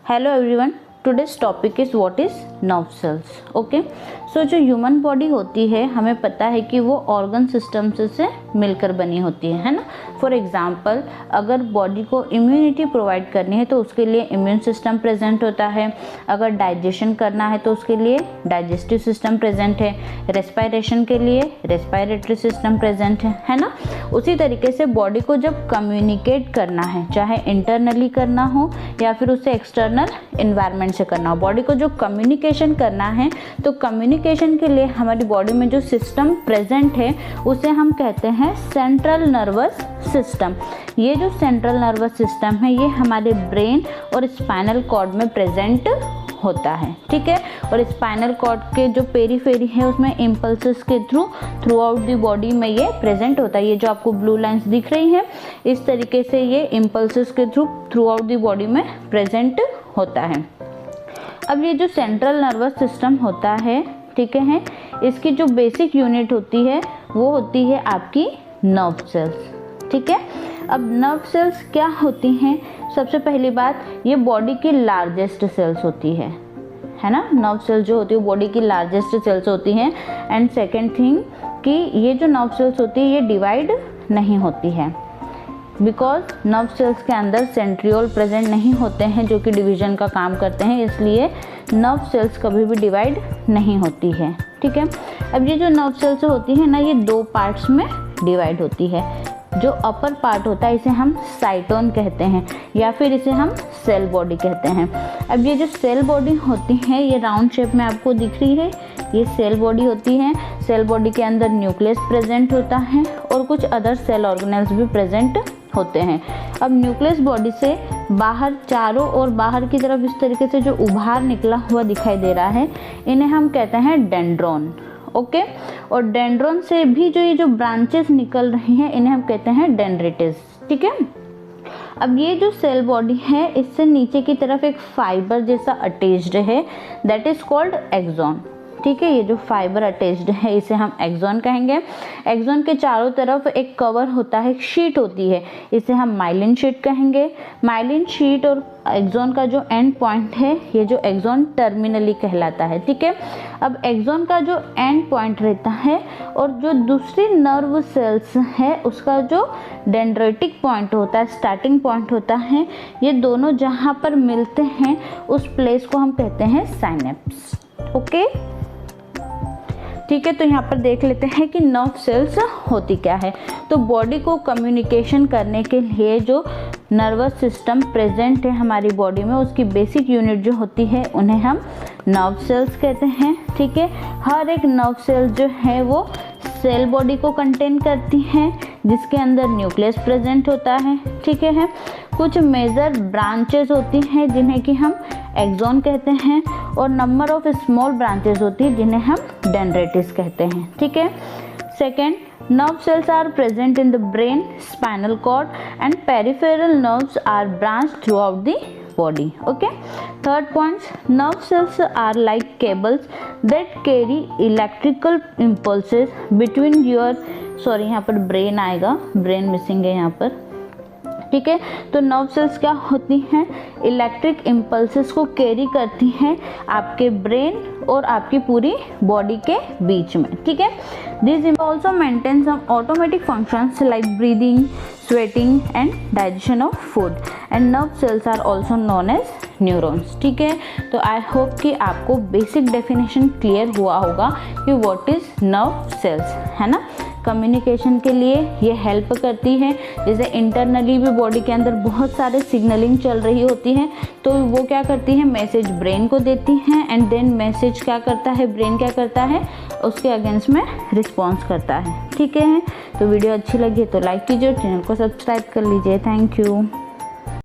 Hello everyone, today's topic is what is nerve cells. Okay, so जो human body होती है हमें पता है कि वो ऑर्गन सिस्टम से मिलकर बनी होती है ना। फॉर एग्जांपल, अगर बॉडी को इम्यूनिटी प्रोवाइड करनी है तो उसके लिए इम्यून सिस्टम प्रेजेंट होता है। अगर डाइजेशन करना है तो उसके लिए डाइजेस्टिव सिस्टम प्रेजेंट है। रेस्पायरेशन के लिए रेस्पायरेटरी सिस्टम प्रेजेंट है ना। उसी तरीके से बॉडी को जब कम्युनिकेट करना है, चाहे इंटरनली करना हो या फिर उसे एक्सटर्नल इन्वायरमेंट से करना हो, बॉडी को जो कम्युनिकेशन करना है तो कम्युनिकेशन के लिए हमारी बॉडी में जो सिस्टम प्रेजेंट है उसे हम कहते हैं सेंट्रल नर्वस सिस्टम। ये जो सेंट्रल नर्वस सिस्टम है ये हमारे ब्रेन और स्पाइनल कॉर्ड में प्रेजेंट होता है, ठीक है। और स्पाइनल कॉर्ड के जो पेरीफेरी है उसमें इम्पल्सेस के थ्रू आउट द बॉडी में ये प्रेजेंट होता है। ये जो आपको ब्लू लाइंस दिख रही हैं इस तरीके से ये इम्पल्सेस के थ्रू आउट द बॉडी में प्रेजेंट होता है। अब ये जो सेंट्रल नर्वस सिस्टम होता है, ठीक है, इसकी जो बेसिक यूनिट होती है वो होती है आपकी नर्व सेल्स, ठीक है। अब नर्व सेल्स क्या होती हैं? सबसे पहली बात, ये बॉडी की लार्जेस्ट सेल्स होती है ना। नर्व सेल्स जो होती है बॉडी की लार्जेस्ट सेल्स होती हैं। एंड सेकेंड थिंग कि ये जो नर्व सेल्स होती है ये डिवाइड नहीं होती है, बिकॉज नर्व सेल्स के अंदर सेंट्रियोल प्रेजेंट नहीं होते हैं जो कि डिवीजन का काम करते हैं, इसलिए नर्व सेल्स कभी भी डिवाइड नहीं होती है, ठीक है। अब ये जो नर्व सेल्स होती है ना ये दो पार्ट्स में डिवाइड होती है। जो अपर पार्ट होता है इसे हम साइटोन कहते हैं या फिर इसे हम सेल बॉडी कहते हैं। अब ये जो सेल बॉडी होती है ये राउंड शेप में आपको दिख रही है, ये सेल बॉडी होती है। सेल बॉडी के अंदर न्यूक्लियस प्रेजेंट होता है और कुछ अदर सेल ऑर्गेनेल्स भी प्रेजेंट होते हैं। अब न्यूक्लियस बॉडी से बाहर चारों ओर बाहर की तरफ इस तरीके से जो उभार निकला हुआ दिखाई दे रहा है इन्हें हम कहते हैं डेंड्रॉन, ओके। और डेंड्रॉन से भी जो ये जो ब्रांचेस निकल रही हैं इन्हें हम कहते हैं डेंड्रिटिस, ठीक है। अब ये जो सेल बॉडी है इससे नीचे की तरफ एक फाइबर जैसा अटैच्ड है, दैट इज कॉल्ड एक्सॉन, ठीक है। ये जो फाइबर अटैच्ड है इसे हम एक्सॉन कहेंगे। एक्सॉन के चारों तरफ एक कवर होता है, एक शीट होती है, इसे हम माइलिन शीट कहेंगे। माइलिन शीट और एक्सॉन का जो एंड पॉइंट है ये जो एक्सॉन टर्मिनली कहलाता है, ठीक है। अब एक्सॉन का जो एंड पॉइंट रहता है और जो दूसरी नर्व सेल्स है उसका जो डेंड्रेटिक पॉइंट होता है, स्टार्टिंग पॉइंट होता है, ये दोनों जहाँ पर मिलते हैं उस प्लेस को हम कहते हैं साइनेप्स, ओके, ठीक है। तो यहाँ पर देख लेते हैं कि नर्व सेल्स होती क्या है। तो बॉडी को कम्युनिकेशन करने के लिए जो नर्वस सिस्टम प्रेजेंट है हमारी बॉडी में उसकी बेसिक यूनिट जो होती है उन्हें हम नर्व सेल्स कहते हैं, ठीक है। हर एक नर्व सेल जो है वो सेल बॉडी को कंटेन करती हैं जिसके अंदर न्यूक्लियस प्रेजेंट होता है, ठीक है। कुछ मेजर ब्रांचेस होती हैं जिन्हें कि हम एक्सॉन कहते हैं और नंबर ऑफ स्मॉल ब्रांचेस होती है जिन्हें हम डेंड्रिटिस कहते हैं, ठीक है। Second, nerve cells are present in the brain, spinal cord and peripheral nerves are branched throughout the body, okay. Third point, nerve cells are like cables that carry electrical impulses between your यहाँ पर brain आएगा, brain missing है यहाँ पर, ठीक है। तो nerve cells क्या होती हैं? इलेक्ट्रिक इम्पल्सेस को कैरी करती हैं आपके ब्रेन और आपकी पूरी बॉडी के बीच में, ठीक है। This also maintain some automatic functions like breathing, sweating and digestion of food and nerve cells are also known as neurons, ठीक है। तो आई होप कि आपको बेसिक डेफिनेशन क्लियर हुआ होगा कि व्हाट इज नर्व सेल्स, है ना। कम्युनिकेशन के लिए ये हेल्प करती है, जैसे इंटरनली भी बॉडी के अंदर बहुत सारे सिग्नलिंग चल रही होती है तो वो क्या करती है, मैसेज ब्रेन को देती हैं एंड देन मैसेज क्या करता है, ब्रेन क्या करता है, उसके अगेंस्ट में रिस्पॉन्स करता है, ठीक है। तो वीडियो अच्छी लगी तो लाइक कीजिए, चैनल को सब्सक्राइब कर लीजिए। Thank you.